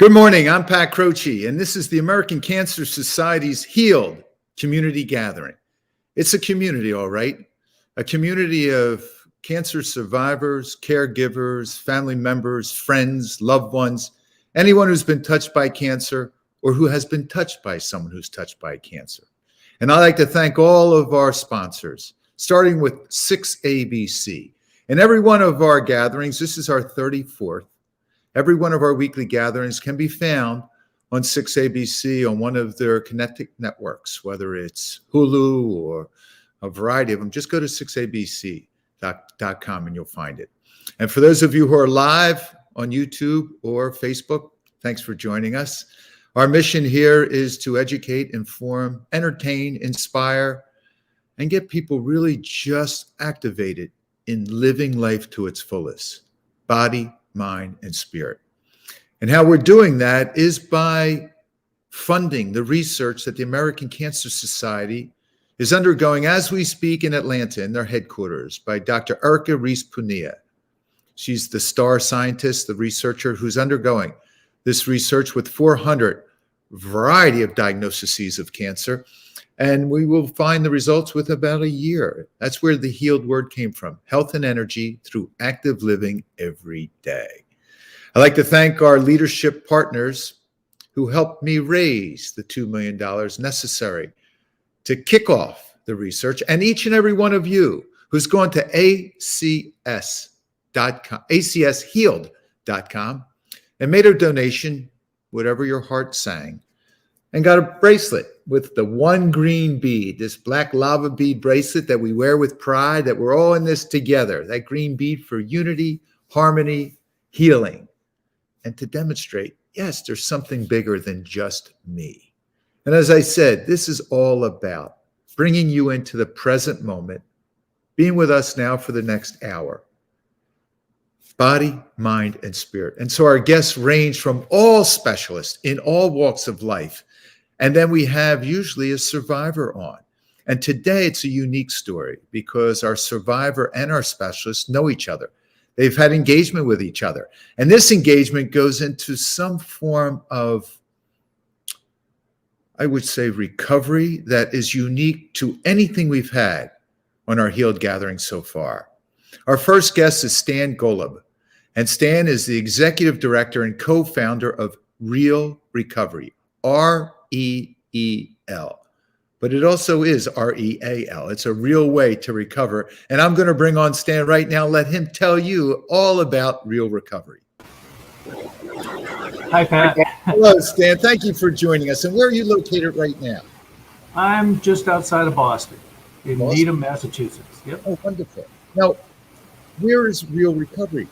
Good morning, I'm Pat Croce, and this is the American Cancer Society's Healed Community Gathering. It's a community, all right, a community of cancer survivors, caregivers, family members, friends, loved ones, anyone who's been touched by cancer or who has been touched by someone who's touched by cancer. And I'd like to thank all of our sponsors, starting with 6ABC. In every one of our gatherings, this is our 34th, every one of our weekly gatherings can be found on 6ABC on one of their connected networks, whether it's Hulu or a variety of them. Just go to 6abc.com and you'll find it. And for those of you who are live on YouTube or Facebook, thanks for joining us. Our mission here is to educate, inform, entertain, inspire, and get people really just activated in living life to its fullest, body, mind, and spirit. And how we're doing that is by funding the research that the American Cancer Society is undergoing as we speak in Atlanta, in their headquarters, by Dr. Erica Reese-Punilla. She's the star scientist, the researcher who's undergoing this research with 400 variety of diagnoses of cancer. And we will find the results within about a year. That's where the healed word came from, health and energy through active living every day. I'd like to thank our leadership partners who helped me raise the $2 million necessary to kick off the research, and each and every one of you who's gone to acshealed.com and made a donation, whatever your heart sang, and got a bracelet with the one green bead, this black lava bead bracelet that we wear with pride, that we're all in this together, that green bead for unity, harmony, healing, and to demonstrate, yes, there's something bigger than just me. And as I said, this is all about bringing you into the present moment, being with us now for the next hour. Body, mind, and spirit. And so our guests range from all specialists in all walks of life. And then we have usually a survivor on. And today it's a unique story because our survivor and our specialist know each other. They've had engagement with each other. And this engagement goes into some form of, I would say, recovery that is unique to anything we've had on our Healed Gathering so far. Our first guest is Stan Golub. And Stan is the executive director and co-founder of Real Recovery, REEL. But it also is REAL. It's a real way to recover. And I'm going to bring on Stan right now, let him tell you all about Real Recovery. Hi, Pat. Hello, Stan. Thank you for joining us. And where are you located right now? I'm just outside of Boston, in Needham, Massachusetts. Yep. Oh, wonderful. Now, where is Real Recovery?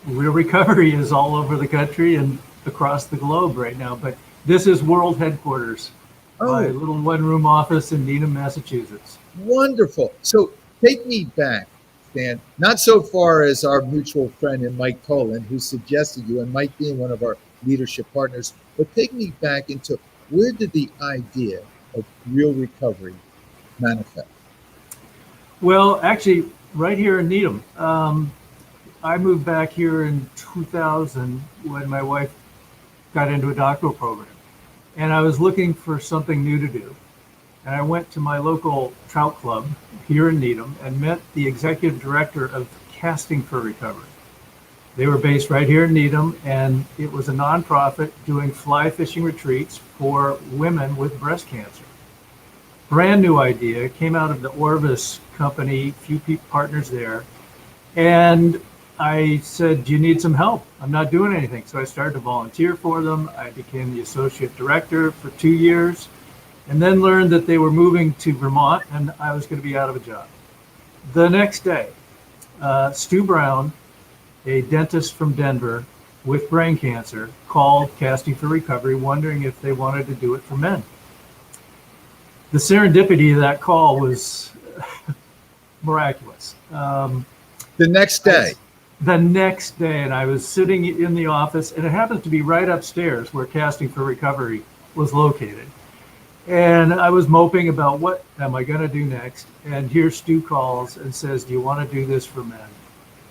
Real Recovery is all over the country and across the globe right now, but this is world headquarters. My little one-room office in Needham, Massachusetts. Wonderful. So take me back, Stan, not so far as our mutual friend and Mike Tolan, who suggested you, and Mike being one of our leadership partners, but take me back into where did the idea of Real Recovery manifest? Well, actually, right here in Needham. I moved back here in 2000 when my wife got into a doctoral program. And I was looking for something new to do. And I went to my local trout club here in Needham and met the executive director of Casting for Recovery. They were based right here in Needham, and it was a nonprofit doing fly fishing retreats for women with breast cancer. Brand new idea, came out of the Orvis company, few partners there. And I said, do you need some help? I'm not doing anything. So I started to volunteer for them. I became the associate director for 2 years, and then learned that they were moving to Vermont and I was going to be out of a job. The next day, Stu Brown, a dentist from Denver with brain cancer, called Casting for Recovery, wondering if they wanted to do it for men. The serendipity of that call was miraculous. The next day? The next day, and I was sitting in the office, and it happens to be right upstairs where Casting for Recovery was located. And I was moping about what am I going to do next. And here Stu calls and says, do you want to do this for men?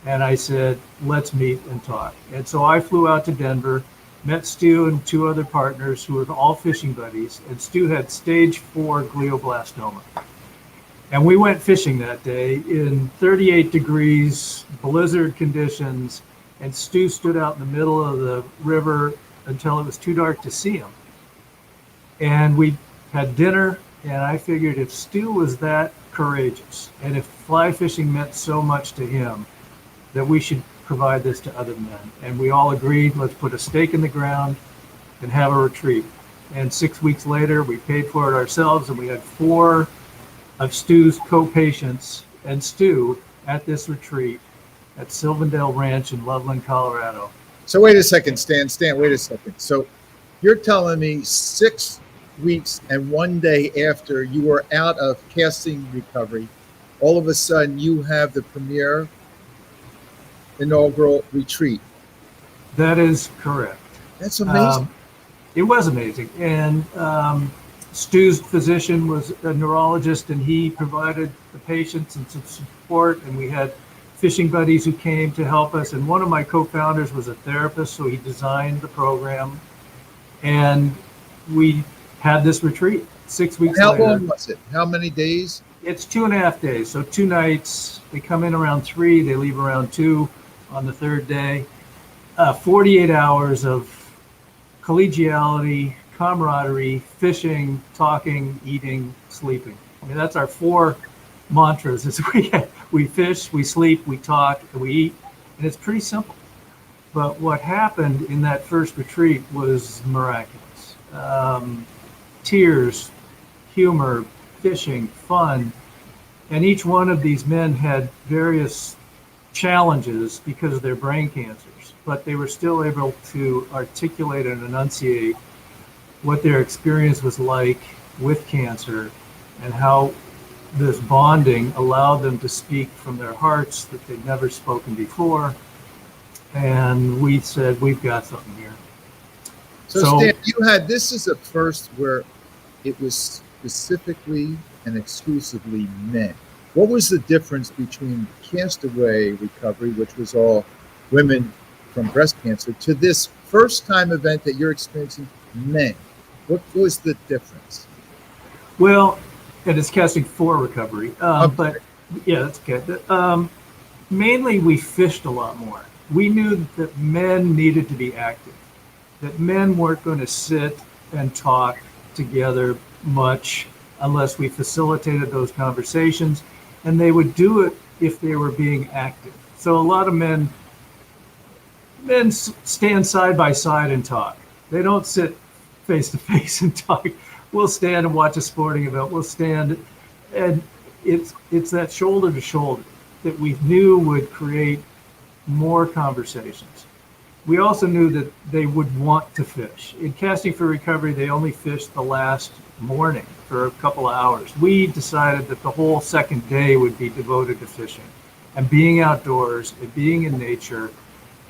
And I said, let's meet and talk. And so I flew out to Denver, met Stu and two other partners who were all fishing buddies, and Stu had stage 4 glioblastoma. And we went fishing that day in 38 degrees, blizzard conditions, and Stu stood out in the middle of the river until it was too dark to see him. And we had dinner, and I figured if Stu was that courageous, and if fly fishing meant so much to him, that we should provide this to other men. And we all agreed, let's put a stake in the ground and have a retreat. And 6 weeks later, we paid for it ourselves, and we had 4 of Stu's co-patients and Stu at this retreat at Sylvandale Ranch in Loveland, Colorado. So wait a second, Stan, wait a second. So you're telling me 6 weeks and 1 day after you were out of casting recovery, all of a sudden you have the premier inaugural retreat. That is correct. That's amazing. It was amazing. And Stu's physician was a neurologist, and he provided the patients and some support, and we had fishing buddies who came to help us. And one of my co-founders was a therapist, so he designed the program. And we had this retreat 6 weeks later. How long was it? How many days? It's 2.5 days. So 2 nights. They come in around 3, they leave around 2 on the 3rd day. 48 hours of collegiality, camaraderie, fishing, talking, eating, sleeping. I mean, that's our 4 mantras. Is we fish, we sleep, we talk, and we eat. And it's pretty simple. But what happened in that first retreat was miraculous. Tears, humor, fishing, fun. And each one of these men had various challenges because of their brain cancers, but they were still able to articulate and enunciate what their experience was like with cancer and how this bonding allowed them to speak from their hearts that they'd never spoken before. And we said, we've got something here. So Stan, this is a first where it was specifically and exclusively men. What was the difference between Castaway Recovery, which was all women from breast cancer, to this first time event that you're experiencing men? What was the difference? Well, and it's Casting for Recovery, but yeah, that's good. Mainly we fished a lot more. We knew that men needed to be active, that men weren't going to sit and talk together much unless we facilitated those conversations, and they would do it if they were being active. So a lot of men stand side by side and talk. They don't sit face to face and talk. We'll stand and watch a sporting event. We'll stand, and it's that shoulder to shoulder that we knew would create more conversations. We also knew that they would want to fish. In Casting for Recovery, they only fished the last morning for a couple of hours. We decided that the whole second day would be devoted to fishing and being outdoors and being in nature,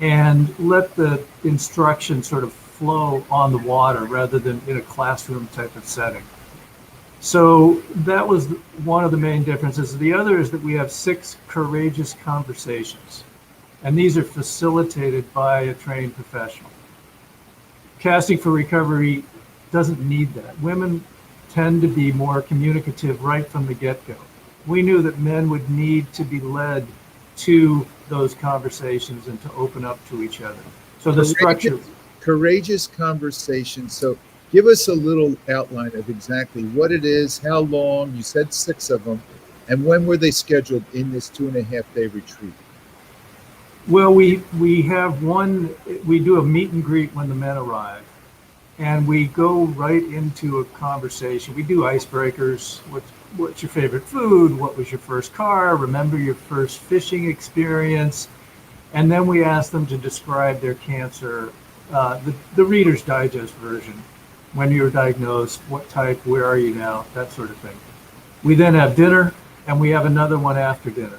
and let the instruction sort of flow on the water rather than in a classroom type of setting. So that was one of the main differences. The other is that we have 6 courageous conversations, and these are facilitated by a trained professional. Casting for Recovery doesn't need that. Women tend to be more communicative right from the get-go. We knew that men would need to be led to those conversations and to open up to each other. So the structure. Courageous conversations. So give us a little outline of exactly what it is, how long, you said 6 of them, and when were they scheduled in this 2.5-day retreat? Well, we do a meet and greet when the men arrive, and we go right into a conversation. We do icebreakers. What's your favorite food? What was your first car? Remember your first fishing experience? And then we ask them to describe their cancer, the Reader's Digest version. When you were diagnosed, what type, where are you now, that sort of thing. We then have dinner, and we have another one after dinner.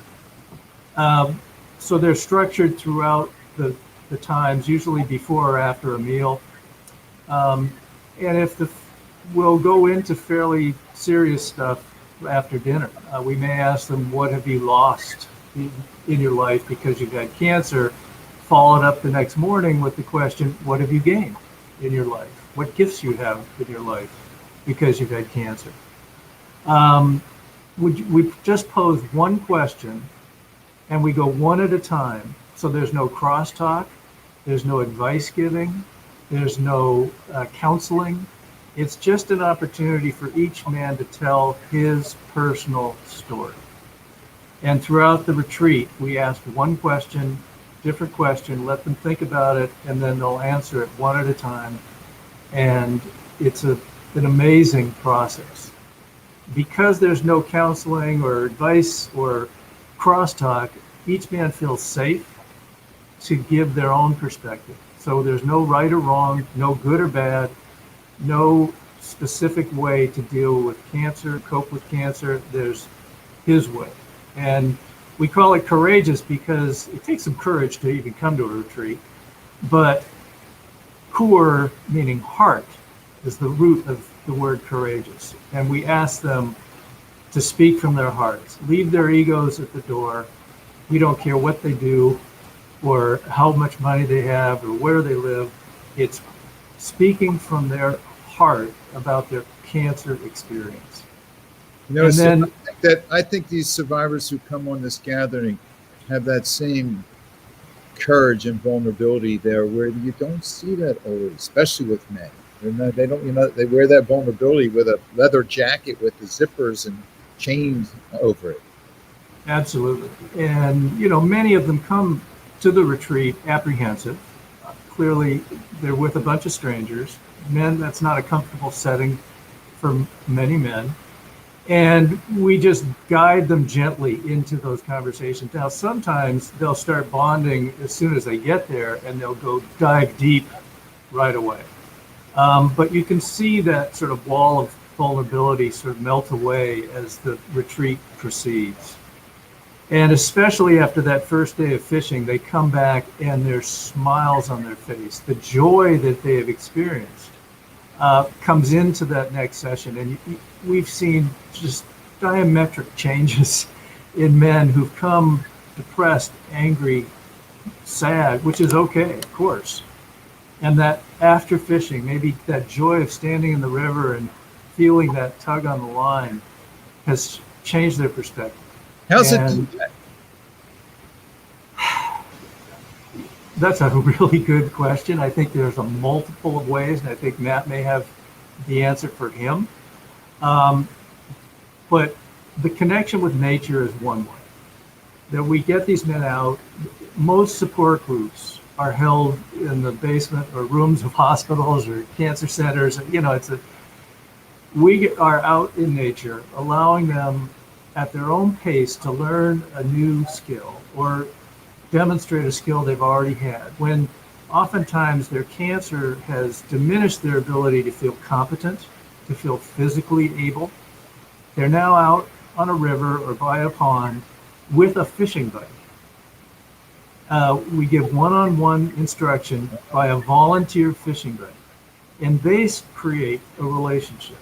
So they're structured throughout the times, usually before or after a meal. And we'll go into fairly serious stuff after dinner. We may ask them, what have you lost in your life because you've had cancer? Followed up the next morning with the question, what have you gained? in your life, what gifts you have in your life because you've had cancer. We just pose one question and we go one at a time. So there's no crosstalk, there's no advice giving, there's no counseling. It's just an opportunity for each man to tell his personal story. And throughout the retreat, we ask one question, different question, let them think about it, and then they'll answer it one at a time. And it's an amazing process. Because there's no counseling or advice or crosstalk, each man feels safe to give their own perspective. So there's no right or wrong, no good or bad, no specific way to deal with cancer, cope with cancer. There's his way. And we call it courageous because it takes some courage to even come to a retreat. But kur, meaning heart, is the root of the word courageous. And we ask them to speak from their hearts, leave their egos at the door. We don't care what they do or how much money they have or where they live. It's speaking from their heart about their cancer experience. You know, And then, I think these survivors who come on this gathering have that same courage and vulnerability there, where you don't see that always, especially with men. They don't, they wear that vulnerability with a leather jacket with the zippers and chains over it. absolutely. And, many of them come to the retreat apprehensive. Clearly, they're with a bunch of strangers. Men, that's not a comfortable setting for many men. And we just guide them gently into those conversations. Now, sometimes they'll start bonding as soon as they get there, and they'll go dive deep right away. But you can see that sort of wall of vulnerability sort of melt away as the retreat proceeds. And especially after that first day of fishing, they come back and there's smiles on their face. The joy that they have experienced comes into that next session. And we've seen just diametric changes in men who've come depressed, angry, sad, which is okay, of course. And that after fishing, maybe that joy of standing in the river and feeling that tug on the line has changed their perspective. How's it do that? That's a really good question. I think there's a multiple of ways, and I think Matt may have the answer for him. But the connection with nature is one way. That we get these men out. Most support groups are held in the basement or rooms of hospitals or cancer centers. We are out in nature, allowing them at their own pace to learn a new skill or demonstrate a skill they've already had, when oftentimes their cancer has diminished their ability to feel competent, to feel physically able. They're now out on a river or by a pond with a fishing buddy. We give one-on-one instruction by a volunteer fishing buddy, and they create a relationship.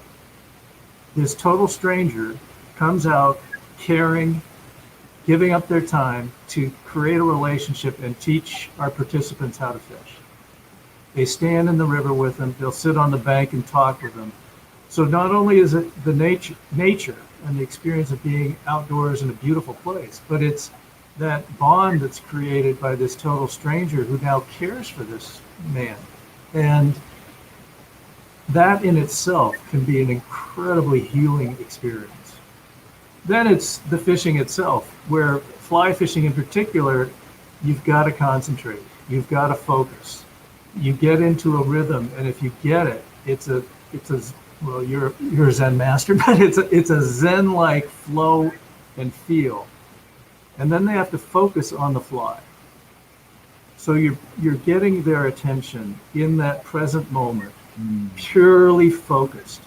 This total stranger comes out caring, giving up their time to create a relationship and teach our participants how to fish. They stand in the river with them, they'll sit on the bank and talk with them. So not only is it the nature and the experience of being outdoors in a beautiful place, but it's that bond that's created by this total stranger who now cares for this man. And that in itself can be an incredibly healing experience. Then it's the fishing itself, where fly fishing in particular, you've got to concentrate, you've got to focus. You get into a rhythm, and if you get it, well, you're a Zen master, but it's a Zen-like flow and feel. And then they have to focus on the fly. So you're getting their attention in that present moment, purely focused.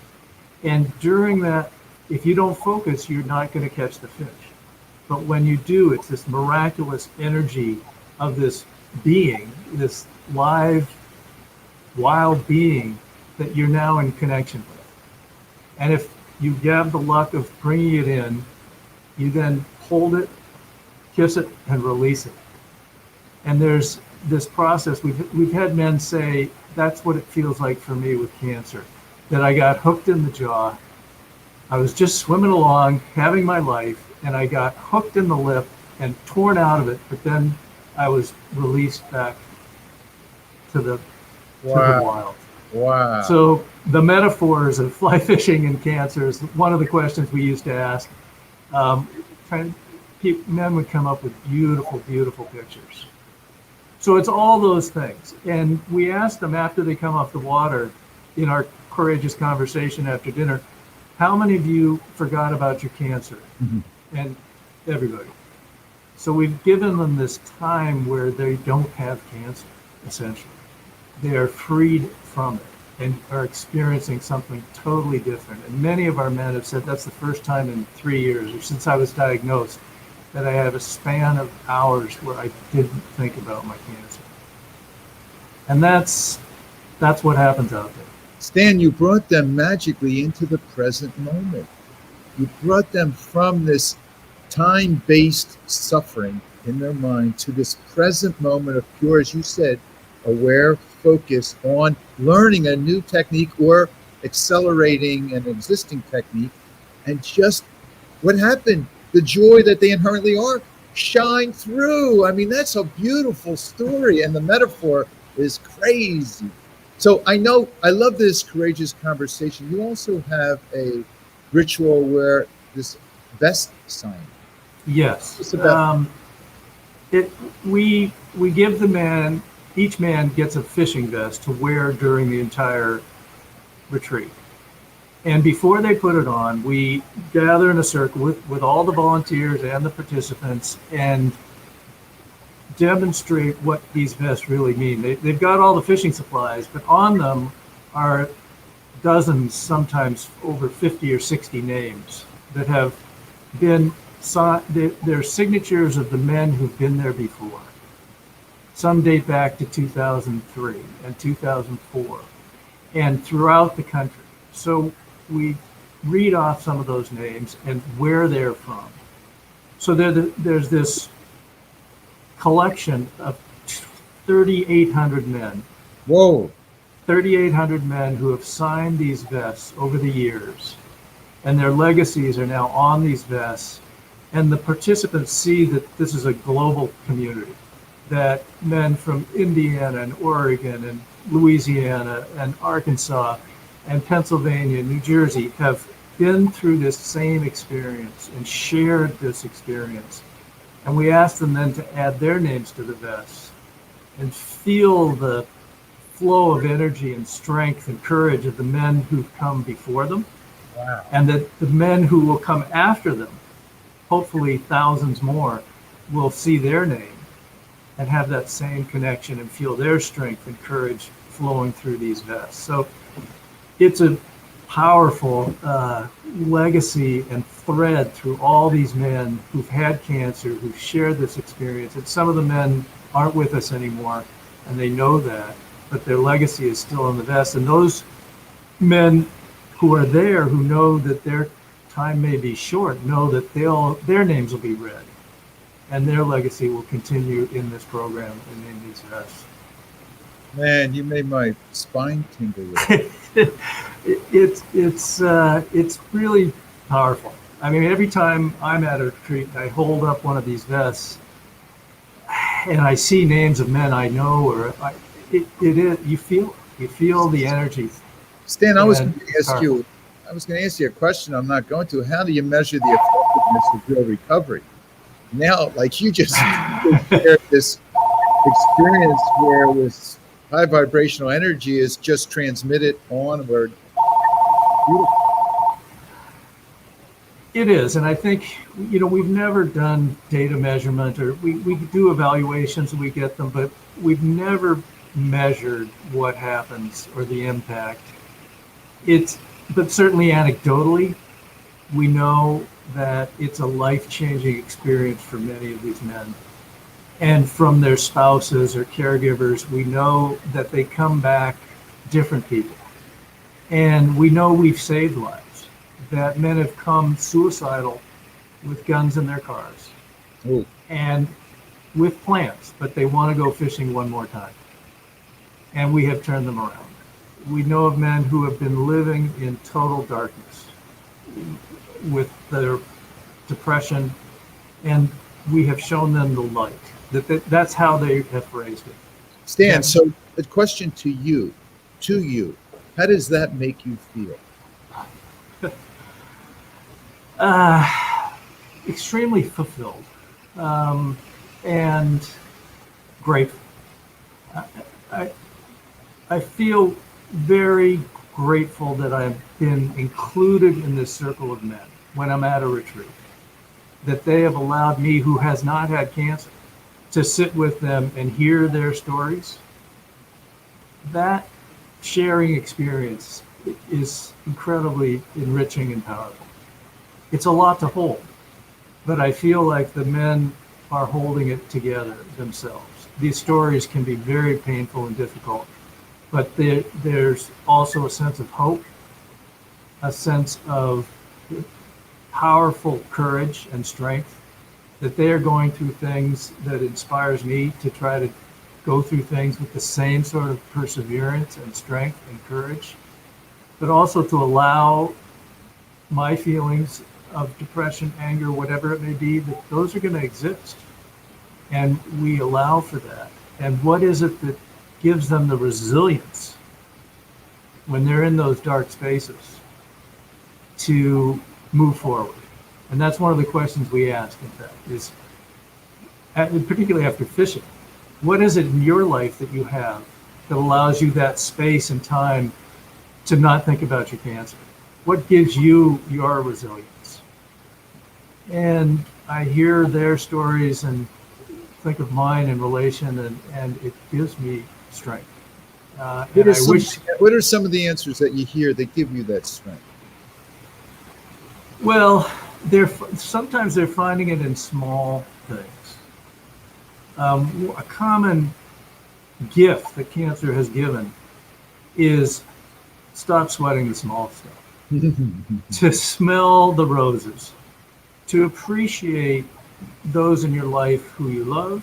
And during that, if you don't focus, you're not going to catch the fish. But when you do, it's this miraculous energy of this being, this live, wild being that you're now in connection with. And if you have the luck of bringing it in, you then hold it, kiss it, and release it. And there's this process, we've had men say, that's what it feels like for me with cancer, that I got hooked in the jaw. I was just swimming along, having my life, and I got hooked in the lip and torn out of it, but then I was released back to the wild. Wow. So the metaphors of fly fishing and cancer is one of the questions we used to ask. Men would come up with beautiful, beautiful pictures. So it's all those things. And we asked them after they come off the water in our courageous conversation after dinner, how many of you forgot about your cancer? Mm-hmm. And everybody. So we've given them this time where they don't have cancer, essentially. They are freed from it and are experiencing something totally different. And many of our men have said that's the first time in 3 years, or since I was diagnosed, that I have a span of hours where I didn't think about my cancer. And that's what happens out there. Stan, you brought them magically into the present moment. You brought them from this time-based suffering in their mind to this present moment of pure, as you said, aware focus on learning a new technique or accelerating an existing technique. And just what happened, the joy that they inherently are, shine through. I mean, that's a beautiful story, and the metaphor is crazy. So I love this courageous conversation. You also have a ritual where this vest sign. Yes. We give the man, each man gets a fishing vest to wear during the entire retreat. And before they put it on, we gather in a circle with all the volunteers and the participants and demonstrate what these vests really mean. They've got all the fishing supplies, but on them are dozens, sometimes over 50 or 60 names that have been they're signatures of the men who've been there before. Some date back to 2003 and 2004 and throughout the country. So we read off some of those names and where they're from. So there's this collection of 3,800 men. Whoa. 3,800 men who have signed these vests over the years, and their legacies are now on these vests. And the participants see that this is a global community, that men from Indiana and Oregon and Louisiana and Arkansas and Pennsylvania and New Jersey have been through this same experience and shared this experience. And we ask them then to add their names to the vests and feel the flow of energy and strength and courage of the men who've come before them. Wow. And that the men who will come after them, hopefully thousands more, will see their name and have that same connection and feel their strength and courage flowing through these vests. So it's a powerful legacy and thread through all these men who've had cancer, who've shared this experience. And some of the men aren't with us anymore, and they know that, but their legacy is still in the vest. And those men who are there, who know that their time may be short, know that their names will be read, and their legacy will continue in this program and in these vests. Man, you made my spine tingle. It's really powerful. I mean, every time I'm at a retreat, I hold up one of these vests, and I see names of men I know, or you feel the energy. Stan, I was going to ask you a question. I'm not going to. How do you measure the effectiveness of real recovery? Now, like you just shared this experience where this high vibrational energy is just transmitted onward. Beautiful. It is, and I think, we've never done data measurement, or we do evaluations and we get them, but we've never measured what happens or the impact. But certainly anecdotally, we know that it's a life-changing experience for many of these men. And from their spouses or caregivers, we know that they come back different people. And we know we've saved lives, that men have come suicidal with guns in their cars. Ooh. And with plans, but they want to go fishing one more time. And we have turned them around. We know of men who have been living in total darkness with their depression, and we have shown them the light. That's how they have phrased it. Stan, And- so the question to you, how does that make you feel? Extremely fulfilled and grateful. I feel very grateful that I've been included in this circle of men when I'm at a retreat, that they have allowed me, who has not had cancer, to sit with them and hear their stories. That sharing experience is incredibly enriching and powerful. It's a lot to hold, but I feel like the men are holding it together themselves. These stories can be very painful and difficult, but there's also a sense of hope, a sense of powerful courage and strength, that they are going through things that inspires me to try to go through things with the same sort of perseverance and strength and courage, but also to allow my feelings of depression, anger, whatever it may be, that those are going to exist. And we allow for that. And what is it that gives them the resilience when they're in those dark spaces to move forward? And that's one of the questions we ask, in fact, is particularly after fishing. What is it in your life that you have that allows you that space and time to not think about your cancer? What gives you your resilience? And I hear their stories and think of mine in relation, and it gives me strength. What are some of the answers that you hear that give you that strength? Well, sometimes they're finding it in small things. A common gift that cancer has given is stop sweating the small stuff, to smell the roses, to appreciate those in your life who you love,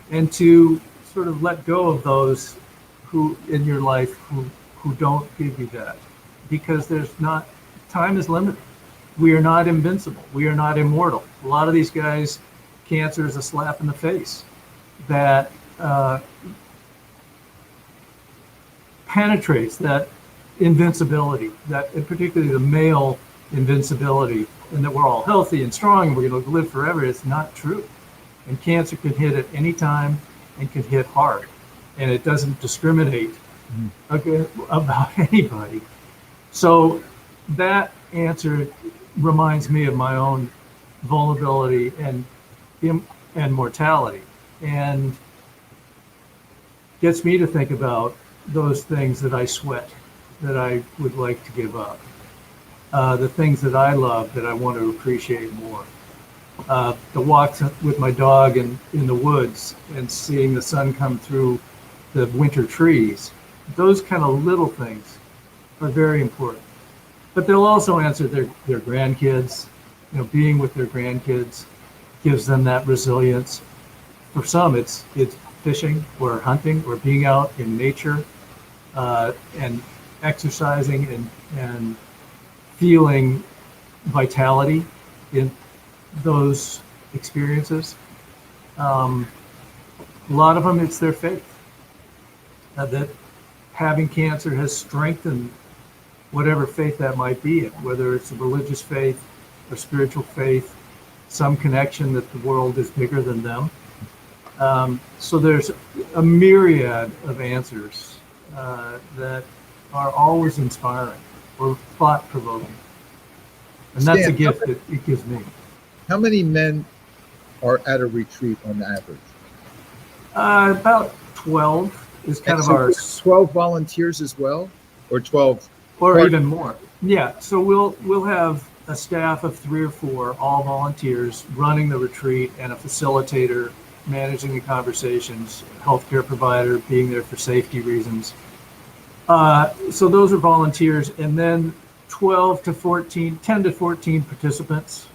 and to sort of let go of those who in your life who don't give you that, because time is limited. We are not invincible. We are not immortal. A lot of these guys, cancer is a slap in the face that penetrates that invincibility, and particularly the male invincibility, and that we're all healthy and strong and we're going to live forever. It's not true. And cancer can hit at any time and can hit hard. And it doesn't discriminate about anybody. So that answer reminds me of my own vulnerability and mortality, and gets me to think about those things that I sweat, that I would like to give up, the things that I love that I want to appreciate more. The walks with my dog in the woods and seeing the sun come through the winter trees, those kind of little things are very important. But they'll also answer their grandkids. Being with their grandkids gives them that resilience. For some, it's fishing or hunting or being out in nature and exercising and feeling vitality in those experiences. A lot of them, it's their faith. That having cancer has strengthened whatever faith that might be, whether it's a religious faith or spiritual faith, some connection that the world is bigger than them. So there's a myriad of answers that are always inspiring or thought-provoking. And that's Stan, a gift that it gives me. How many men are at a retreat on average? About 12 is kind of our... 12 volunteers as well? Or 12? Or even more. Yeah, so we'll have a staff of 3 or 4, all volunteers, running the retreat, and a facilitator managing the conversations, healthcare provider being there for safety reasons. So those are volunteers, and then 10 to 14 participants,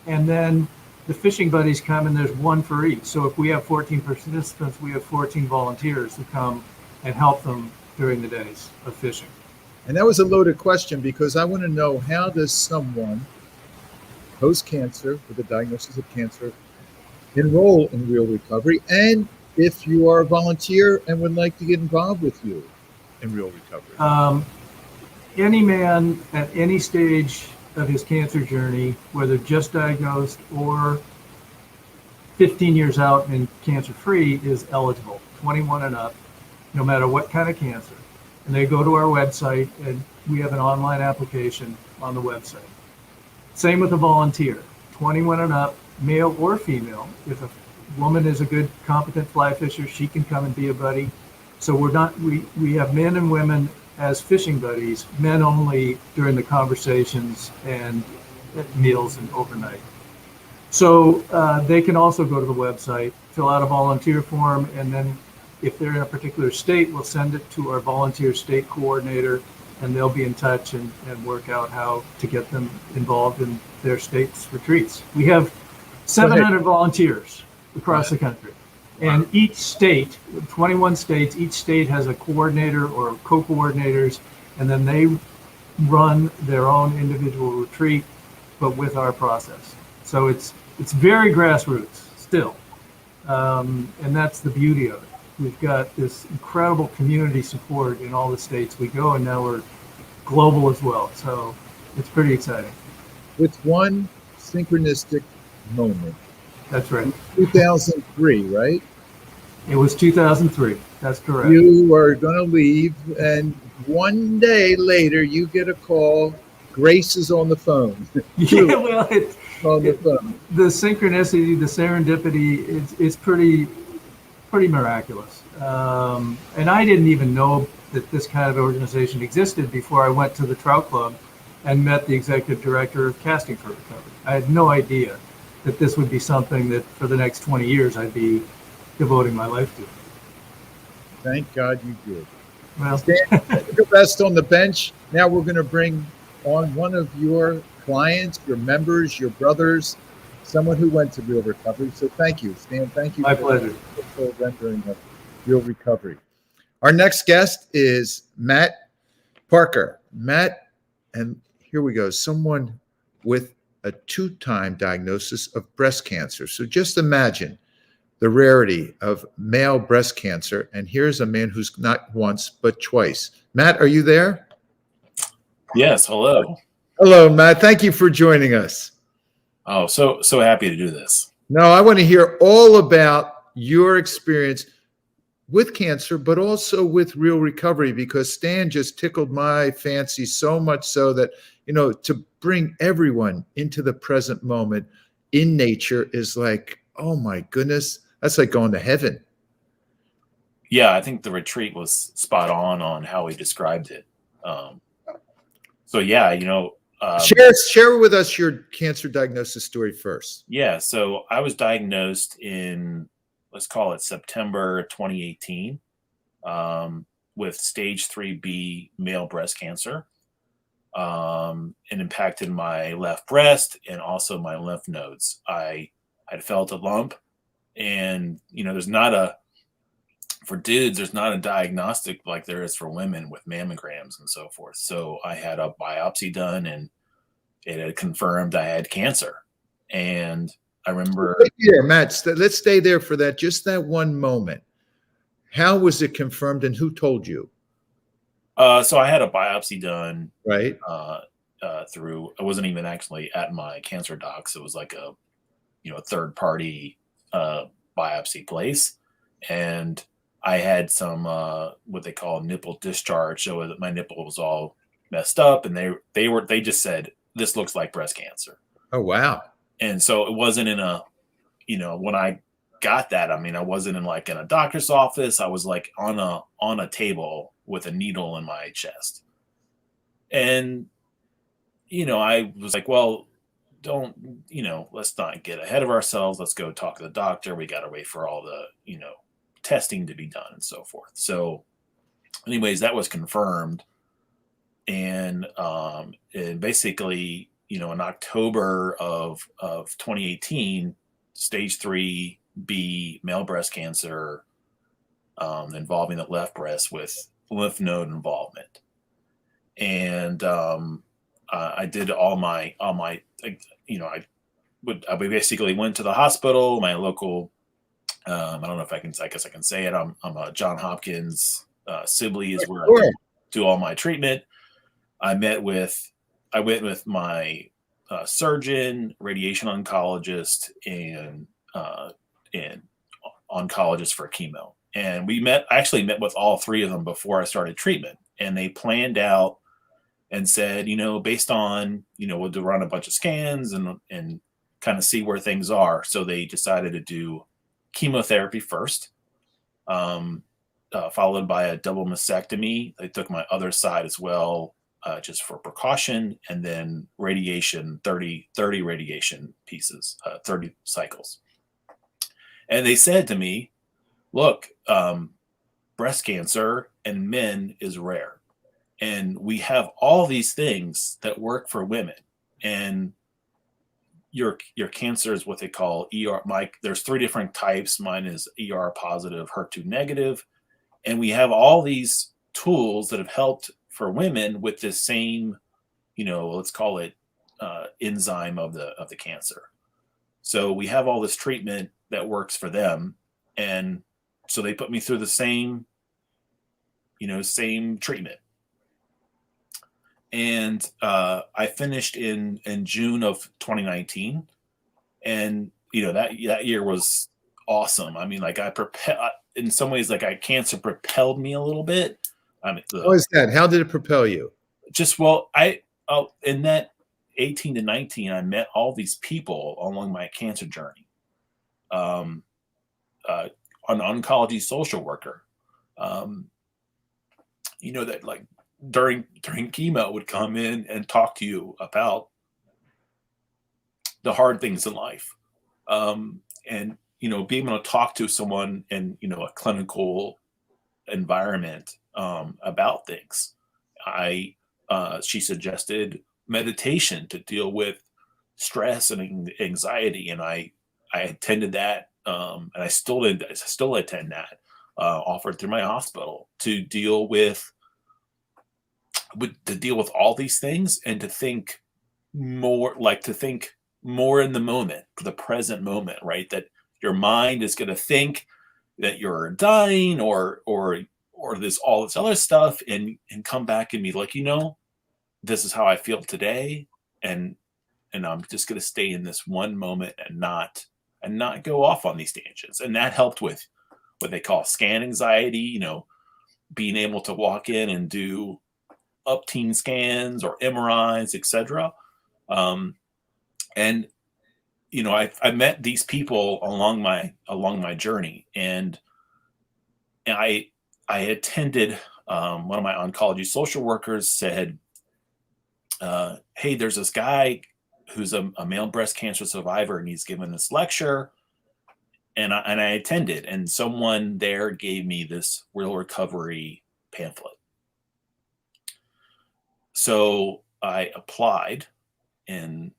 and then the fishing buddies come and there's one for each. So if we have 14 participants, we have 14 volunteers who come and help them during the days of fishing. And that was a loaded question because I want to know, how does someone post-cancer with a diagnosis of cancer enroll in Real Recovery? And if you are a volunteer and would like to get involved with you in Real Recovery? Any man at any stage of his cancer journey, whether just diagnosed or 15 years out and cancer-free, is eligible, 21 and up, no matter what kind of cancer. And they go to our website, and we have an online application on the website. Same with a volunteer, 21 and up, male or female. If a woman is a good, competent fly fisher, she can come and be a buddy. So we have men and women as fishing buddies, men only during the conversations and at meals and overnight. So they can also go to the website, fill out a volunteer form, and then if they're in a particular state, we'll send it to our volunteer state coordinator, and they'll be in touch and work out how to get them involved in their state's retreats. We have 700 volunteers across the country. And each state, 21 states, each state has a coordinator or co-coordinators, and then they run their own individual retreat, but with our process. So it's very grassroots still. And that's the beauty of it. We've got this incredible community support in all the states we go, and now we're global as well. So it's pretty exciting. With one synchronistic moment. That's right. 2003, right? It was 2003. That's correct. You are going to leave, and one day later, you get a call. Grace is on the phone. Yeah, well, on the phone. The synchronicity, the serendipity, it's pretty miraculous. And I didn't even know that this kind of organization existed before I went to the Trout Club and met the executive director of Casting for Recovery. I had no idea that this would be something that for the next 20 years I'd be devoting my life to. Thank God you did. Well, Stan, the best on the bench. Now we're going to bring on one of your clients, your members, your brothers, someone who went to Real Recovery. So thank you, Stan. Thank you. My pleasure. For rendering of Real Recovery. Our next guest is Matt Parker. Matt, and here we go, someone with a 2-time diagnosis of breast cancer. So just imagine the rarity of male breast cancer. And here's a man who's not once, but twice. Matt, are you there? Yes. Hello. Hello, Matt. Thank you for joining us. Oh, so happy to do this. No, I want to hear all about your experience with cancer, but also with Real Recovery, because Stan just tickled my fancy so much so that, to bring everyone into the present moment in nature is like, oh my goodness, that's like going to heaven. Yeah, I think the retreat was spot on how he described it. So yeah, share with us your cancer diagnosis story first. Yeah, so I was diagnosed in, let's call it September 2018, with stage 3B male breast cancer. It impacted my left breast and also my lymph nodes. I had felt a lump, and for dudes, there's not a diagnostic like there is for women with mammograms and so forth. So I had a biopsy done, and it had confirmed I had cancer. And I remember. Here, Matt, let's stay there for that. Just that one moment. How was it confirmed, and who told you? So I had a biopsy done. Right. Through. I wasn't even actually at my cancer docs. It was like a third party biopsy place, and I had some what they call nipple discharge. So that my nipple was all messed up, and they just said, this looks like breast cancer. Oh wow. And so it wasn't in a, when I got that, I wasn't in a doctor's office. I was like on a table with a needle in my chest. And, I was like, well, don't, let's not get ahead of ourselves. Let's go talk to the doctor. We got to wait for all the, testing to be done and so forth. So anyways, that was confirmed. And basically, in October of 2018, stage 3B male breast cancer, involving the left breast with lymph node involvement. And I did I basically went to the hospital, my local, I don't know if I guess I can say it. I'm a John Hopkins, Sibley is where I do all my treatment. I went with my surgeon, radiation oncologist, and oncologist for chemo. And I actually met with all three of them before I started treatment. And they planned out and said, based on, we'll run a bunch of scans and kind of see where things are. So they decided to do chemotherapy first, followed by a double mastectomy. They took my other side as well, just for precaution, and then radiation, 30 radiation pieces, 30 cycles. And they said to me, look, breast cancer in men is rare. And we have all these things that work for women. And your cancer is what they call ER. There's 3 different types. Mine is ER positive, HER2 negative. And we have all these tools that have helped for women with this same, let's call it enzyme of the cancer. So we have all this treatment that works for them. And so they put me through the same treatment. And I finished in June of 2019. And, that year was awesome. I mean, in some ways, cancer propelled me a little bit. I mean, how is that? How did it propel you? In that 18 to 19, I met all these people along my cancer journey. An oncology social worker, that during chemo would come in and talk to you about the hard things in life. And, being able to talk to someone in, a clinical environment, about things. She suggested meditation to deal with stress and anxiety. And I attended that. And I still attend that, offered through my hospital to deal with all these things, and to think more in the moment, the present moment, right? That your mind is going to think that you're dying or this all this other stuff, and come back and be like, this is how I feel today, and I'm just going to stay in this one moment and not go off on these tangents. And that helped with what they call scan anxiety, being able to walk in and do up-teen scans or MRIs, etc. And I met these people along my journey, and I attended. One of my oncology social workers said, "Hey, there's this guy who's a male breast cancer survivor, and he's given this lecture." And I attended, and someone there gave me this Real Recovery pamphlet. So I applied. And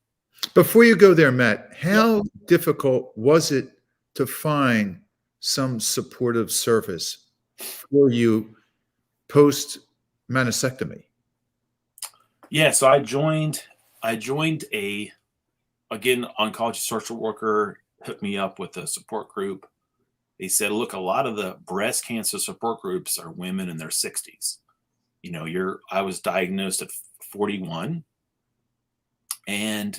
before you go there, Matt, how difficult was it to find some supportive service for you post mastectomy? Yeah, so I joined oncology social worker hooked me up with a support group. They said, look, a lot of the breast cancer support groups are women in their 60s. I was diagnosed at 41, and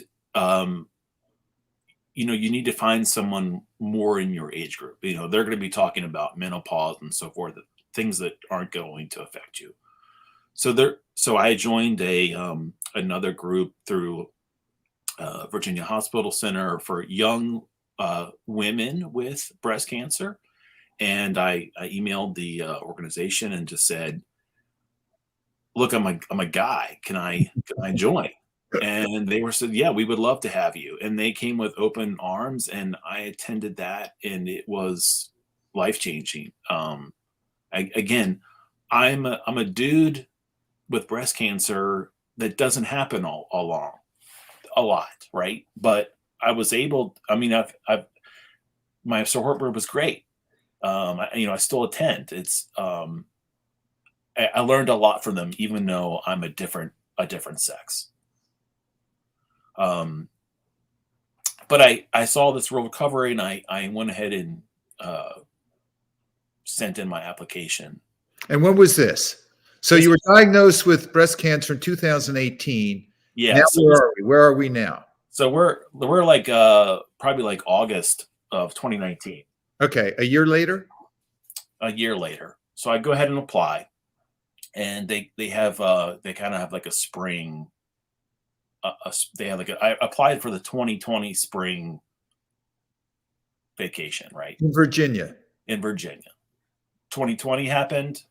you need to find someone more in your age group. They're going to be talking about menopause and so forth, things that aren't going to affect you. So I joined another group through Virginia Hospital Center for young women with breast cancer, and I emailed the organization and just said, look, I'm a guy. Can I join? And they said, yeah, we would love to have you. And they came with open arms, and I attended that, and it was life-changing. Again, I'm a dude with breast cancer that doesn't happen all along. a lot, right? But I was able. I mean, my support group was great. I still attend. I learned a lot from them, even though I'm a different sex. But I saw this real recovery, and I went ahead and sent in my application. And when was this? So you were diagnosed with breast cancer in 2018. Yeah. Now So where are we? Where are we now? So we're like probably like August of 2019. Okay, a year later. A year later, so I go ahead and apply, and they kind of have like a spring. They have I applied for the 2020 spring vacation, right? In Virginia. In Virginia. 2020 happened,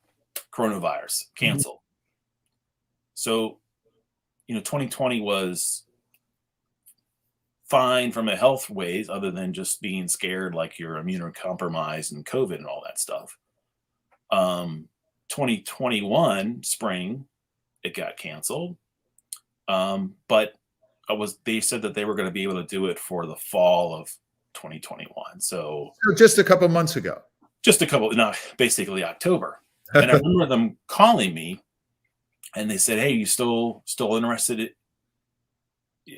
coronavirus, canceled. So, 2020 was fine from a health ways, other than just being scared, like you're immunocompromised and COVID and all that stuff. 2021 spring, it got canceled. But they said that they were going to be able to do it for the fall of 2021. So just a couple months ago. Basically October. And I remember them calling me, and they said, "Hey, you still interested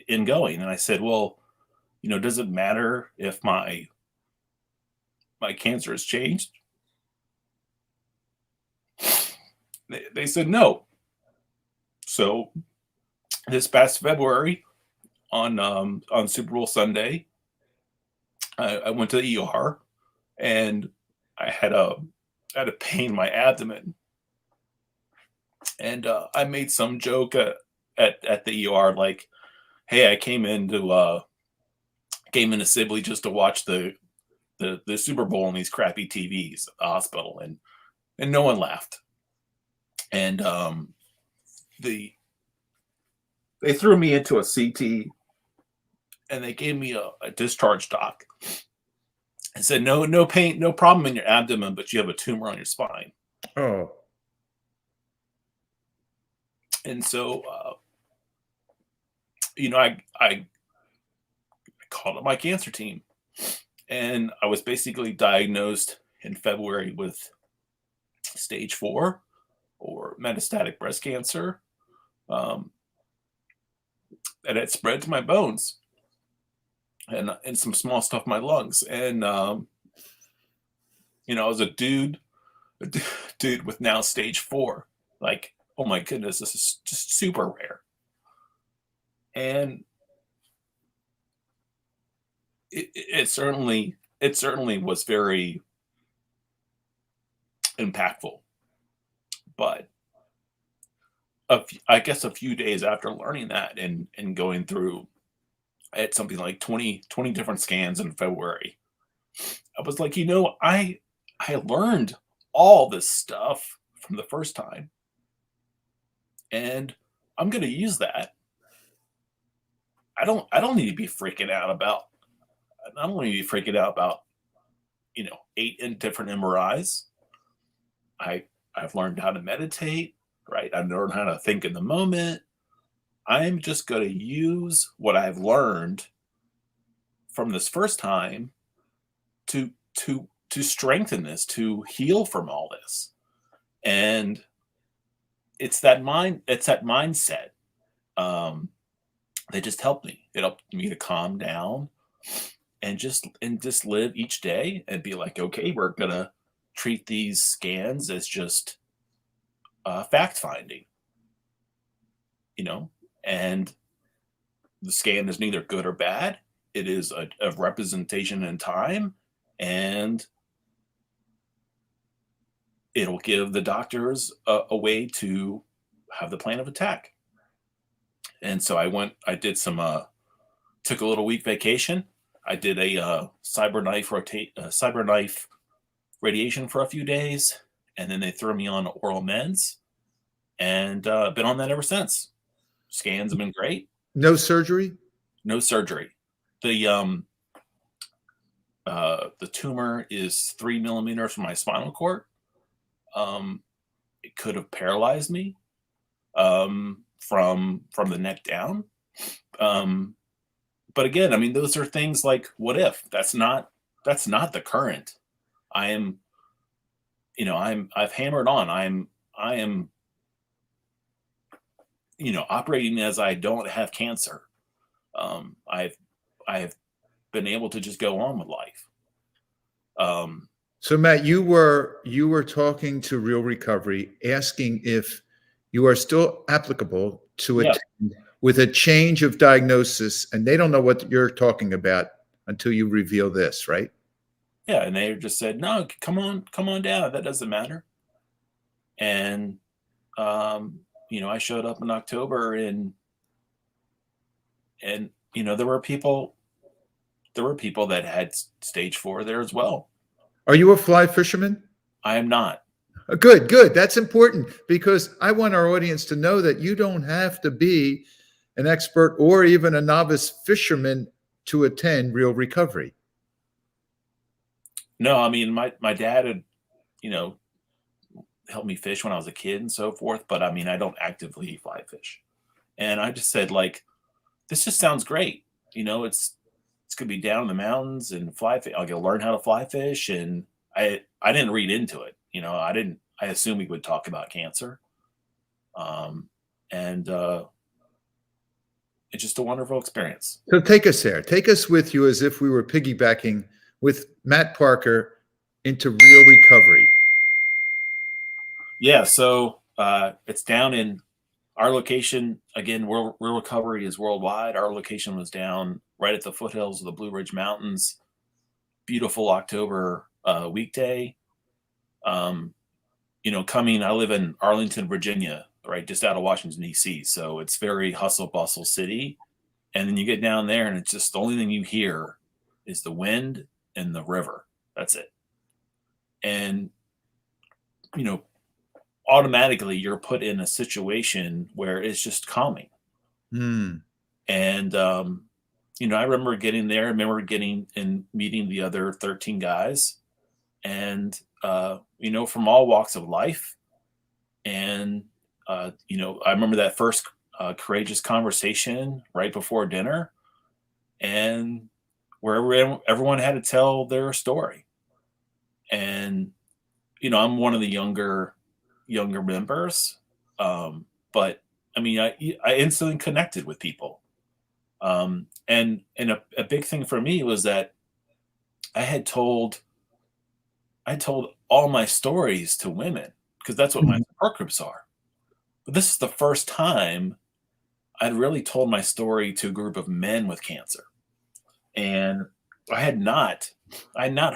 in going?" And I said, "Well, does it matter if my cancer has changed?" They said no. So this past February, on Super Bowl Sunday, I went to the ER, and I had a pain in my abdomen, and I made some joke at the ER, like, "Hey, I came into Sibley just to watch the Super Bowl on these crappy TVs at the hospital," and no one laughed. And they threw me into a CT, and they gave me a discharge doc. I said, no pain, no problem in your abdomen, but you have a tumor on your spine. Oh. And so, I called up my cancer team, and I was basically diagnosed in February with stage 4 or metastatic breast cancer. And it spread to my bones and some small stuff in my lungs. And, I was a dude with now stage 4. Like, oh my goodness, this is just super rare. And it certainly was very impactful. But I guess a few days after learning that and going through, I had something like 20 different scans in February. I was like, I learned all this stuff from the first time, and I'm going to use that. I don't need to be freaking out about. I don't need to be freaking out about, 8 different MRIs. I've learned how to meditate, right? I've learned how to think in the moment. I'm just going to use what I've learned from this first time to strengthen this, to heal from all this. And it's that mindset. They just helped me. It helped me to calm down and just live each day and be like, okay, we're going to treat these scans as just fact finding, and the scan is neither good or bad. It is a representation in time, and it'll give the doctors a way to have the plan of attack. And so I did some, took a little week vacation. I did a cyberknife radiation for a few days, and then they threw me on oral meds, and been on that ever since. Scans have been great. No surgery? No surgery. The tumor is 3 millimeters from my spinal cord. It could have paralyzed me from the neck down. But again, I mean, those are things like, what if? That's not the current. I am, I've hammered on. I am, operating as I don't have cancer. I've been able to just go on with life. So Matt, you were talking to Real Recovery, asking if you are still applicable to Yeah. attend with a change of diagnosis, and they don't know what you're talking about until you reveal this, right? Yeah, and they just said, "No, come on down. That doesn't matter." And I showed up in October, and there were people that had stage 4 there as well. Are you a fly fisherman? I am not. Good, good. That's important because I want our audience to know that you don't have to be an expert or even a novice fisherman to attend Real Recovery. No, I mean, my dad had, helped me fish when I was a kid and so forth, but I mean, I don't actively fly fish. And I just said, like, this just sounds great. It's gonna be down in the mountains and fly fish. I'll go learn how to fly fish. And I didn't read into it. I assumed we would talk about cancer. And it's just a wonderful experience. So take us there. Take us with you as if we were piggybacking with Matt Parker into Real Recovery. Yeah, so it's down in our location. Again, Real Recovery is worldwide. Our location was down right at the foothills of the Blue Ridge Mountains. Beautiful October weekday. I live in Arlington, Virginia, right, just out of Washington, D.C. So it's very hustle bustle city. And then you get down there and it's just the only thing you hear is the wind and the river. That's it. And, automatically you're put in a situation where it's just calming. Mm. And, I remember getting there, meeting the other 13 guys and, from all walks of life. And, I remember that first courageous conversation right before dinner, and where everyone had to tell their story. And, I'm one of the younger members. But I mean, I instantly connected with people. And a big thing for me was that I told all my stories to women because that's what my support groups are. But this is the first time I'd really told my story to a group of men with cancer. And I had not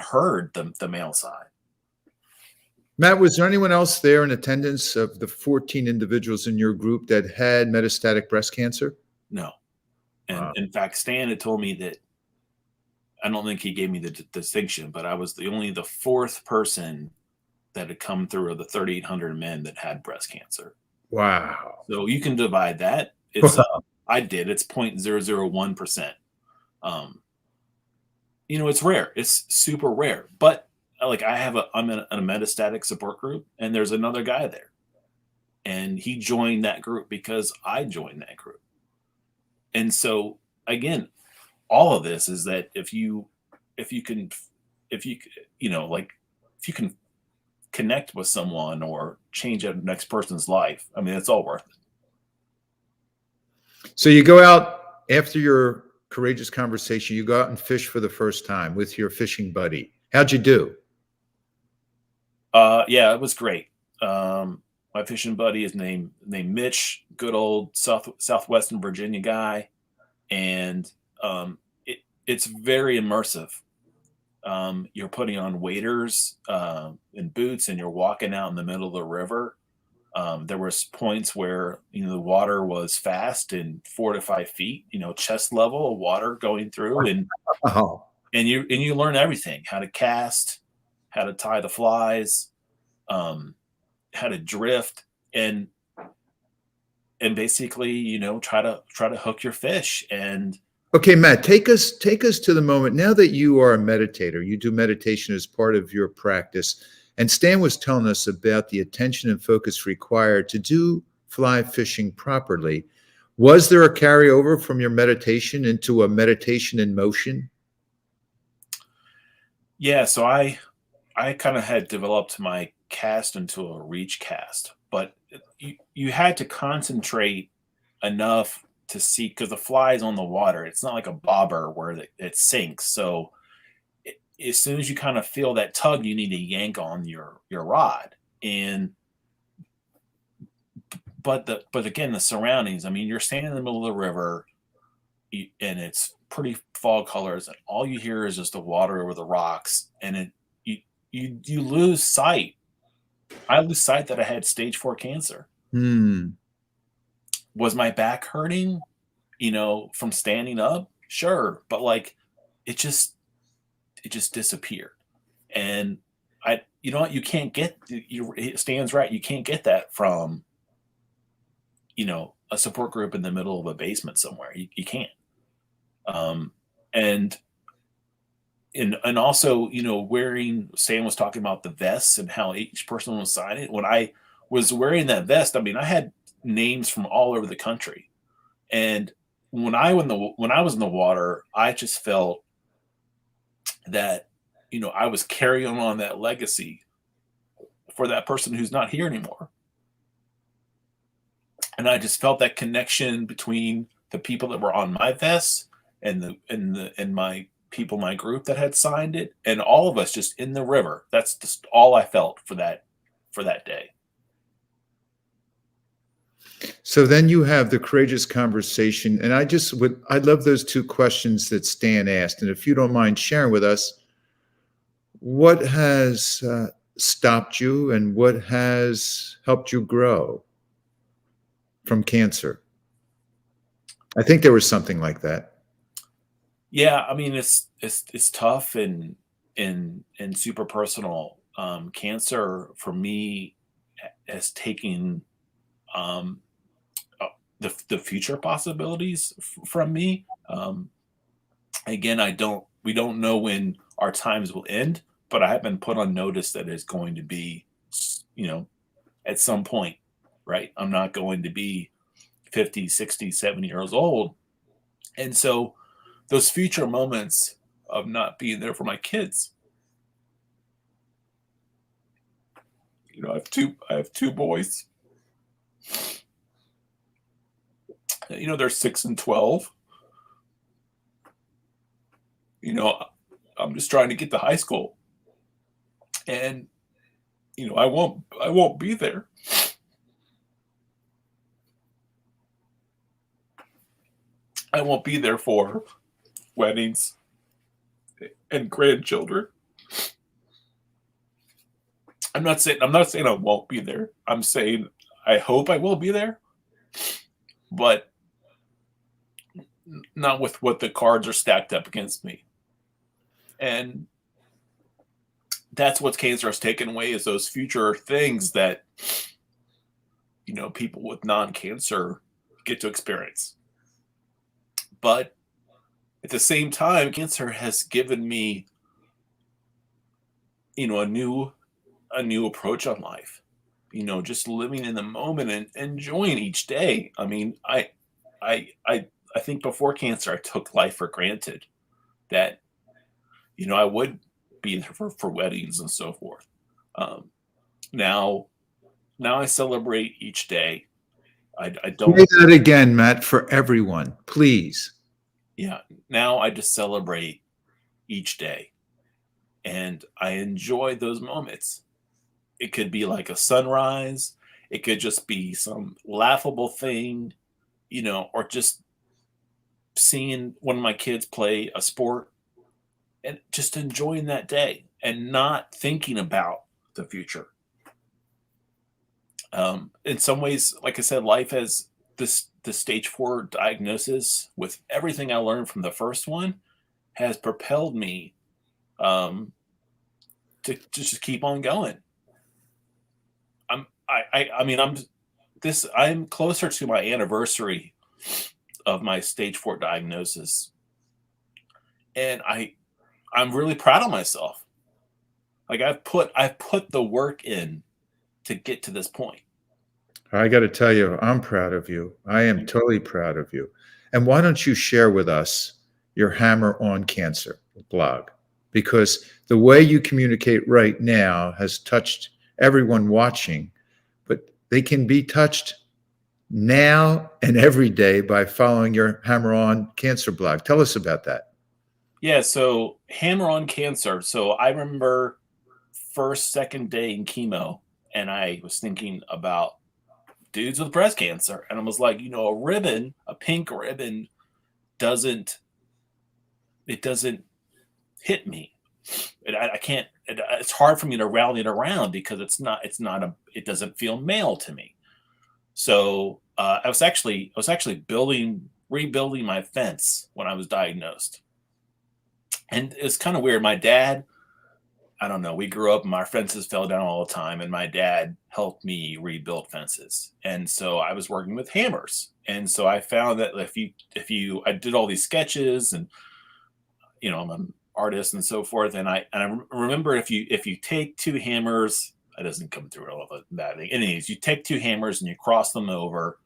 heard the male side. Matt, was there anyone else there in attendance of the 14 individuals in your group that had metastatic breast cancer? No. And Wow. In fact, Stan had told me that, I don't think he gave me the distinction, but I was the fourth person that had come through of the 3,800 men that had breast cancer. Wow. So you can divide that. It's I did. It's 0.001%. It's rare. It's super rare. But like I'm in a metastatic support group, and there's another guy there, and he joined that group because I joined that group. And so again, all of this is that if you can connect with someone or change a next person's life, I mean, it's all worth it. So you go out after your courageous conversation, you go out and fish for the first time with your fishing buddy. How'd you do? Yeah, it was great. My fishing buddy is named Mitch, good old Southwestern Virginia guy. And it's very immersive. You're putting on waders and boots, and you're walking out in the middle of the river. There was points where the water was fast and 4 to 5 feet, chest level of water going through, and you learn everything: how to cast, how to tie the flies, how to drift, and basically try to hook your fish. And okay, Matt, take us to the moment now that you are a meditator. You do meditation as part of your practice. And Stan was telling us about the attention and focus required to do fly fishing properly. Was there a carryover from your meditation into a meditation in motion? Yeah, so I kind of had developed my cast into a reach cast, but you had to concentrate enough to see, because the fly is on the water. It's not like a bobber where it sinks. So as soon as you kind of feel that tug, you need to yank on your rod. And but again, the surroundings. I mean, you're standing in the middle of the river, and it's pretty fall colors, and all you hear is just the water over the rocks, and you lose sight. I lose sight that I had stage 4 cancer. Was my back hurting, from standing up? Sure, but like it just disappeared. And you know what? You can't get Stan's right. You can't get that from a support group in the middle of a basement somewhere. You can't. And also, wearing, Sam was talking about the vests and how each person was signing. When I was wearing that vest, I mean, I had names from all over the country. And when I was in the water, I just felt that, I was carrying on that legacy for that person who's not here anymore. And I just felt that connection between the people that were on my vest and my people, my group that had signed it, and all of us just in the river. That's just all I felt for that day. So then you have the courageous conversation. And I love those two questions that Stan asked. And if you don't mind sharing with us, what has stopped you and what has helped you grow from cancer? I think there was something like that. Yeah, I mean, it's tough and super personal. Cancer for me has taken the future possibilities from me. Again, we don't know when our times will end, but I have been put on notice that it's going to be, at some point, right? I'm not going to be 50, 60, 70 years old. And so those future moments of not being there for my kids. I have two boys. They're 6 and 12. I'm just trying to get to high school. And I won't be there. I won't be there for weddings and grandchildren. I'm not saying I won't be there. I'm saying I hope I will be there, but not with what the cards are stacked up against me. And that's what cancer has taken away, is those future things that people with non-cancer get to experience. But at the same time, cancer has given me, a new approach on life. Just living in the moment and enjoying each day. I mean, I think before cancer, I took life for granted, that I would be there for weddings and so forth. Now I celebrate each day. I don't say that again, Matt, for everyone, please. Yeah. Now I just celebrate each day, and I enjoy those moments. It could be like a sunrise. It could just be some laughable thing, or just seeing one of my kids play a sport and just enjoying that day and not thinking about the future. In some ways, like I said, life has the stage 4 diagnosis, with everything I learned from the first one, has propelled me to just keep on going. I'm closer to my anniversary of my stage 4 diagnosis, and I'm really proud of myself. Like I've put the work in to get to this point. I got to tell you, I'm proud of you. I am totally proud of you. And why don't you share with us your Hammer on Cancer blog? Because the way you communicate right now has touched everyone watching, but they can be touched now and every day by following your Hammer on Cancer blog. Tell us about that. Yeah, so Hammer on Cancer. So I remember first, second day in chemo, and I was thinking about dudes with breast cancer. And I was like, a ribbon, a pink ribbon doesn't hit me. I can't, it's hard for me to rally it around because it doesn't feel male to me. So I was actually rebuilding my fence when I was diagnosed. And it's kind of weird. My dad, I don't know, we grew up and our fences fell down all the time, and my dad helped me rebuild fences. And so I was working with hammers. And so I found that I did all these sketches, and I'm an artist and so forth. And I remember if you take two hammers, it doesn't come through all of that. Anyways, you take two hammers and you cross them over,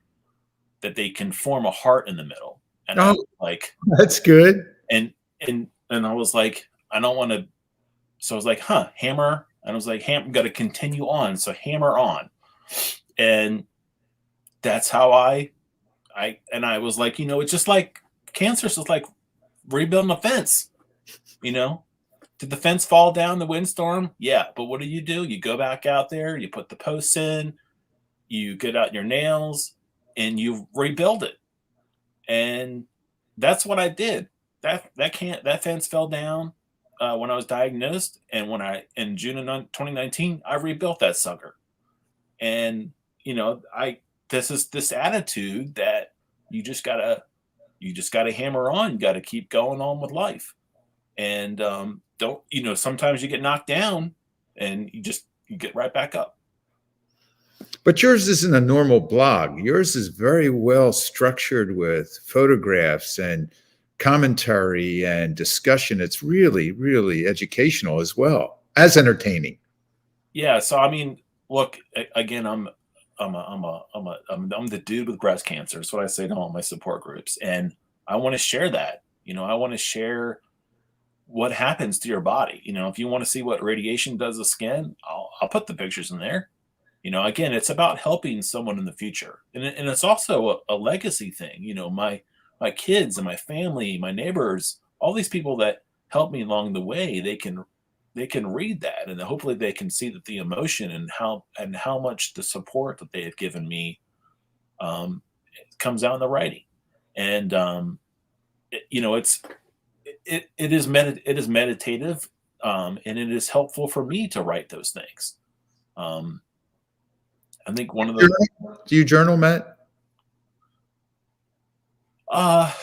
that they can form a heart in the middle. And I was like, that's good. And I was like, I don't want to. So I was like, hammer. And I was like, got to continue on. So hammer on. And that's how I was like, it's just like cancer. It's just like rebuilding a fence. Did the fence fall down the windstorm? Yeah. But what do? You go back out there, you put the posts in, you get out your nails, and you rebuild it. And that's what I did. That fence fell down when I was diagnosed, and in June of 2019, I rebuilt that sucker. And this is this attitude that you just gotta hammer on. You gotta keep going on with life, and don't sometimes you get knocked down, and you get right back up. But yours isn't a normal blog. Yours is very well structured with photographs and commentary and discussion. It's really, really educational as well as entertaining. Yeah. So I mean, look, again, I'm the dude with breast cancer. That's what I say to all my support groups, and I want to share that. I want to share what happens to your body. If you want to see what radiation does to skin, I'll put the pictures in there. Again, it's about helping someone in the future, and it's also a legacy thing. My kids and my family, my neighbors, all these people that help me along the way, they can read that, and hopefully they can see that the emotion and how much the support that they have given me comes out in the writing. And it is meditative, and it is helpful for me to write those things. I think one of the. Do you journal, Matt? Well,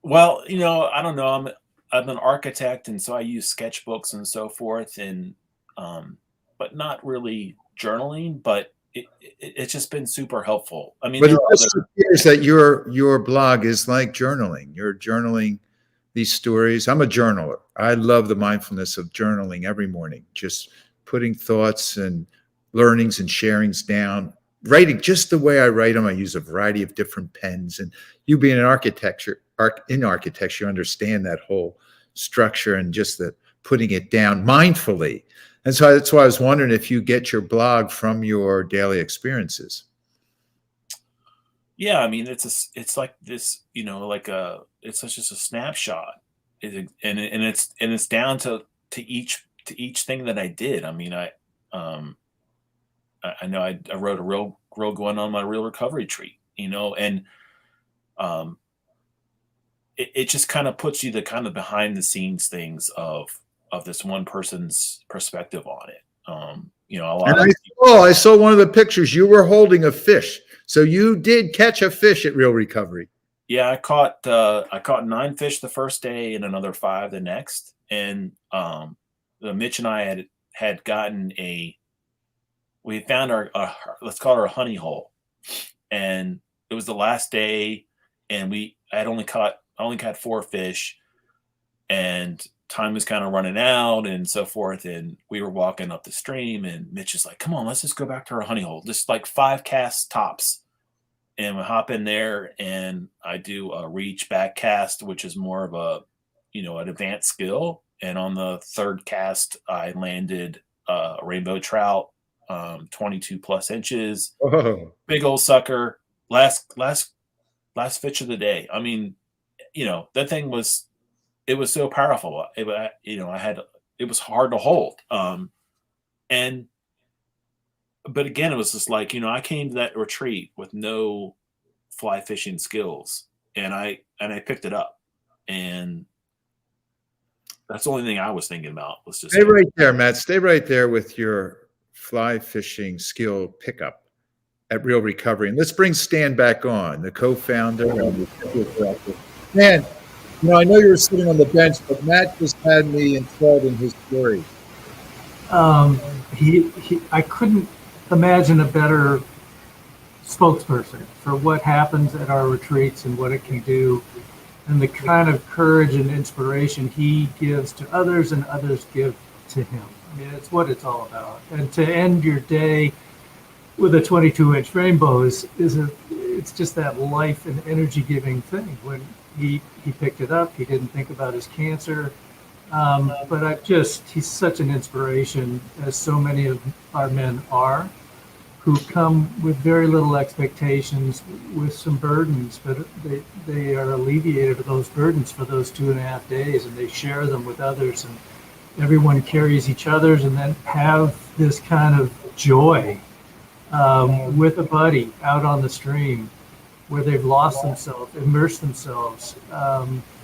I don't know. I'm an architect, and so I use sketchbooks and so forth, and but not really journaling. But it's just been super helpful. I mean, but it also appears that your blog is like journaling. You're journaling these stories. I'm a journaler. I love the mindfulness of journaling every morning, just putting thoughts and learnings and sharings down, writing just the way I write them. I use a variety of different pens, and you being in architecture, you understand that whole structure and just the putting it down mindfully. And so that's why I was wondering if you get your blog from your daily experiences. Yeah, I mean, it's like this, it's just a snapshot, and it's down to each thing that I did. I mean, I know I wrote a real going on my real recovery treat, and it just kind of puts you the kind of behind the scenes things of this one person's perspective on it. I saw one of the pictures. You were holding a fish, so you did catch a fish at Real Recovery. Yeah, I caught 9 fish the first day and another 5 the next. And Mitch and I had gotten we found our let's call it our honey hole, and it was the last day, and I only caught 4 fish, and time was kind of running out and so forth. And we were walking up the stream, and Mitch is like, come on, let's just go back to our honey hole. Just like 5 casts tops. And we hop in there, and I do a reach back cast, which is more of a, an advanced skill. And on the 3rd cast, I landed a rainbow trout, 22 plus inches, Whoa. big old sucker. Last fish of the day. I mean, that thing was, it was so powerful. It was hard to hold. But again, it was just like, I came to that retreat with no fly fishing skills, and I picked it up, and that's the only thing I was thinking about. Was just Stay right there, Matt. Stay right there with your fly fishing skill pickup at Real Recovery. And let's bring Stan back on, the co-founder and the executive director. Stan, I know you were sitting on the bench, but Matt just had me enthralled in his story. I couldn't imagine a better spokesperson for what happens at our retreats and what it can do, and the kind of courage and inspiration he gives to others and others give to him. I mean, it's what it's all about. And to end your day with a 22-inch rainbow it's just that life and energy giving thing. When he picked it up, he didn't think about his cancer. But he's such an inspiration, as so many of our men are, who come with very little expectations, with some burdens, but they are alleviated of those burdens for those 2.5 days, and they share them with others, and everyone carries each other's, and then have this kind of joy with a buddy out on the stream where they've lost themselves, immersed themselves.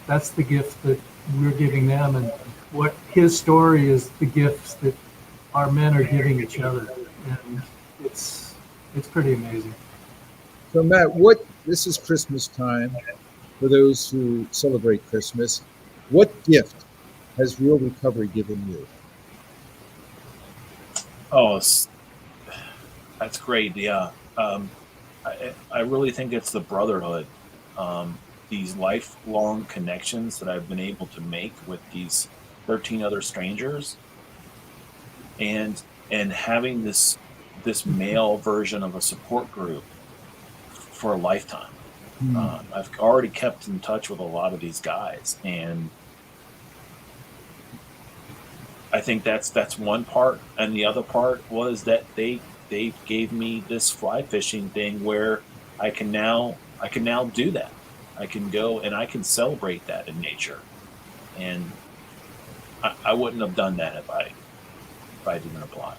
That's the gift that we're giving them, and what his story is the gifts that our men are giving each other, and it's pretty amazing. So Matt, this is Christmas time for those who celebrate Christmas. What gift has Real Recovery given you? Oh, that's great. Yeah. I really think it's the brotherhood, these lifelong connections that I've been able to make with these 13 other strangers, and having this male version of a support group for a lifetime. I've already kept in touch with a lot of these guys, and I think that's one part. And the other part was that they gave me this fly fishing thing where I can now do that. I can go and I can celebrate that in nature, and I wouldn't have done that if I didn't apply.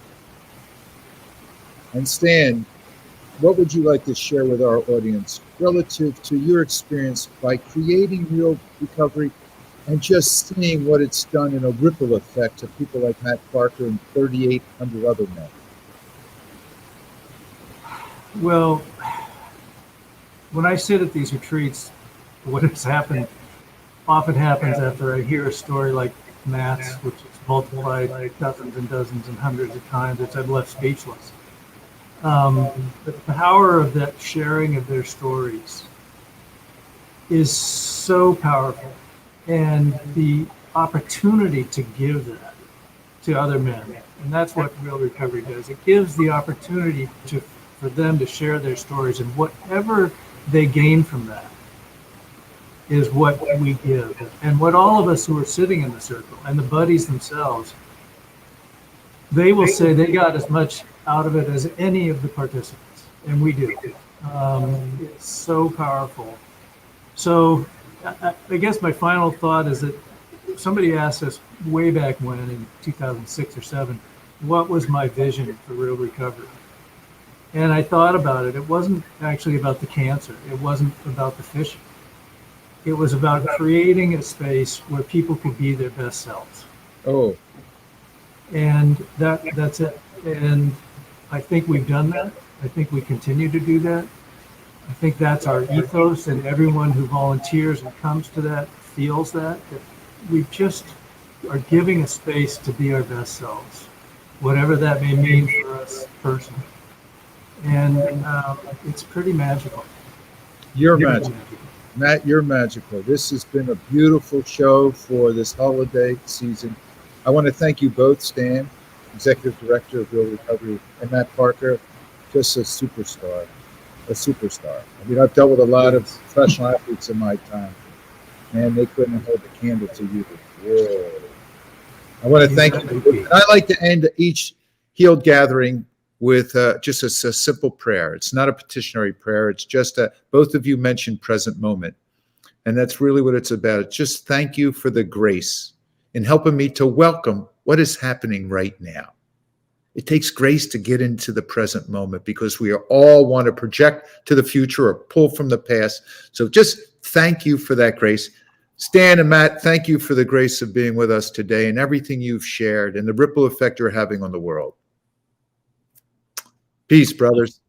And Stan, what would you like to share with our audience relative to your experience by creating Real Recovery and just seeing what it's done in a ripple effect to people like Matt Parker and 3,800 other men? Well, when I sit at these retreats, what has happened often happens after I hear a story like Matt's, which is multiplied dozens and dozens and hundreds of times, I'm left speechless. The power of that sharing of their stories is so powerful, and the opportunity to give that to other men, and that's what Real Recovery does. It gives the opportunity for them to share their stories, and whatever they gain from that is what we give. And what all of us who are sitting in the circle, and the buddies themselves, they will say they got as much out of it as any of the participants, and we do. It's so powerful. So I guess my final thought is that somebody asked us way back when, in 2006 or 7, what was my vision for Real Recovery? And I thought about it. It wasn't actually about the cancer. It wasn't about the fishing. It was about creating a space where people could be their best selves. Oh. And that's it. And I think we've done that. I think we continue to do that. I think that's our ethos, and everyone who volunteers and comes to that feels that we just are giving a space to be our best selves, whatever that may mean for us personally. And it's pretty magical. You're magical. Matt, you're magical. This has been a beautiful show for this holiday season. I want to thank you both, Stan, Executive Director of Real Recovery, and Matt Parker, just a superstar. A superstar. I mean, I've dealt with a lot of professional athletes in my time, and they couldn't hold a candle to you. Whoa. I want to thank you. I like to end each Healed gathering with just a simple prayer. It's not a petitionary prayer. It's just both of you mentioned present moment. And that's really what it's about. It's just thank you for the grace in helping me to welcome what is happening right now. It takes grace to get into the present moment because we all want to project to the future or pull from the past. So just thank you for that grace. Stan and Matt, thank you for the grace of being with us today and everything you've shared and the ripple effect you're having on the world. Peace, brothers.